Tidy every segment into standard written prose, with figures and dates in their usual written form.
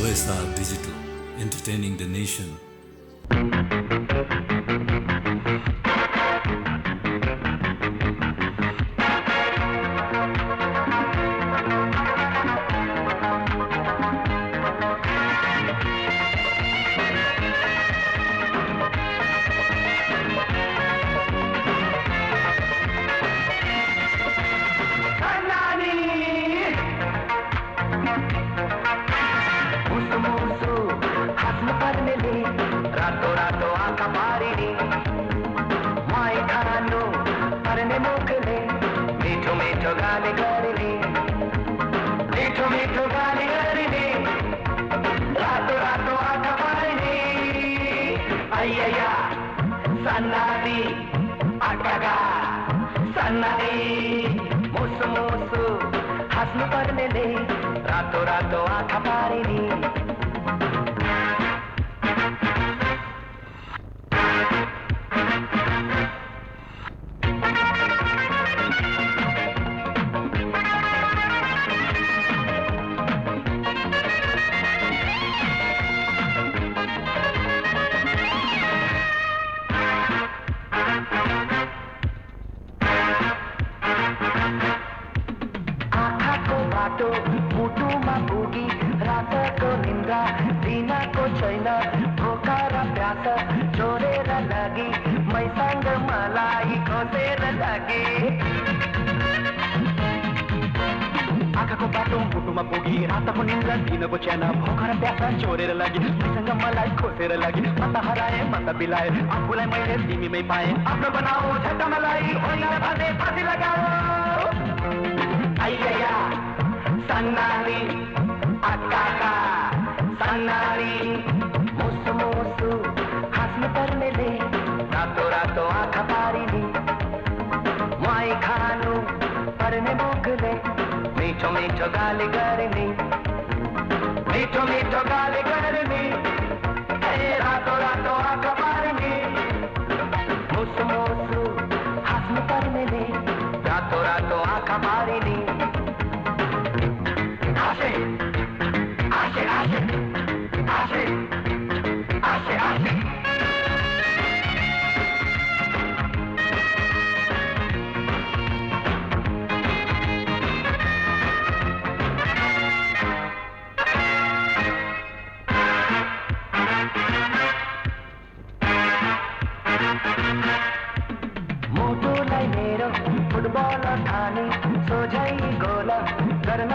OSR Digital, entertaining the nation. आँखाको बाटो मुटुमा पुगी रातको निन्द्रा दिनको च्याना भोकर प्यासा चोरेर लागि मैसँग मलाई खोसेर लागि मत हराए मत बिलाए आफूलाई मैले तिमीमै पाएँ आफ्नो बनाऊ झट्टा मलाई होइन भने फाँसी लगाऊ आइया सन्नानी आकाका सन्नानी मुसु मुसु हाँस्नु पर्नेले रातो रातो आँखा पारिने मुहाई खानु पर्ने मुखले मीठो मीठो गाली गर्ने मीठो मीठो गाली गर्ने रातो रातो आँखा पार्ने मुसु मुसु हाँस्नु पर्नेले रातो रातो आँखा पार्ने हाँसे हाँसे हाँसे हाँसे हाँसे हाँसे फुटबल ठानी सोझै गोल गर्न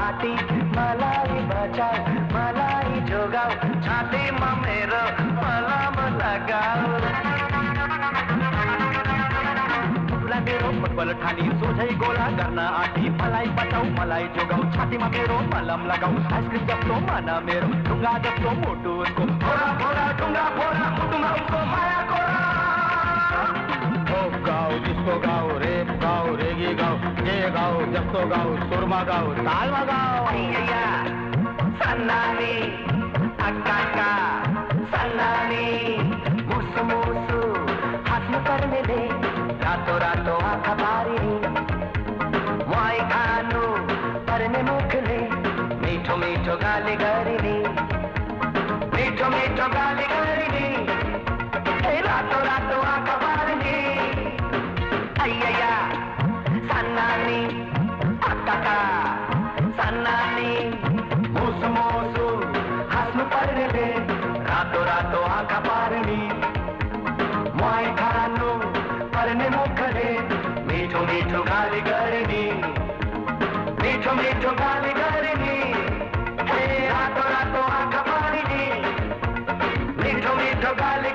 आँटी मलाई बचाऊ मलाई जोगाऊ छातीमा मेरो मलम लगाऊ मेरो फुटबल ठानी सोझै गोला गर्न आँटी मलाई बचाऊ मलाई जोगाऊ छातीमा मेरो मलम लगाऊ आइसक्रिम जस्तो मन मेरो ढुङ्गा जस्तो मुटु उसको फोरा फोरा ढुङ्गा फोरा मुटुमा उसको माया कोरा गाऊ डिस्को गाऊ रेप गाऊ रेगी गाऊ जे गाऊ जस्तो गाऊ सुरमा गाऊ तालमा गाऊ सन्नानी अक्काका सन्नानी मुसु मुसु हाँस्नु पर्नेले रातो रातो आँखा पारिने मुहाई खानु पर्ने मुखले मीठो मीठो गाली गर्ने मीठो मीठो गाली गर्ने रातो रातो आँखा पार्ने अय्या सन्नानी अक्काका सन्नानी मुसु मुसु हाँस्नु पर्नेले रातो रातो आँखा पार्ने मुहाई खानु पर्ने मुखले मीठो मीठो गाली गर्ने मीठो मीठो गाली गर्ने रातो रातो आँखा पार्ने मीठो मीठो गाली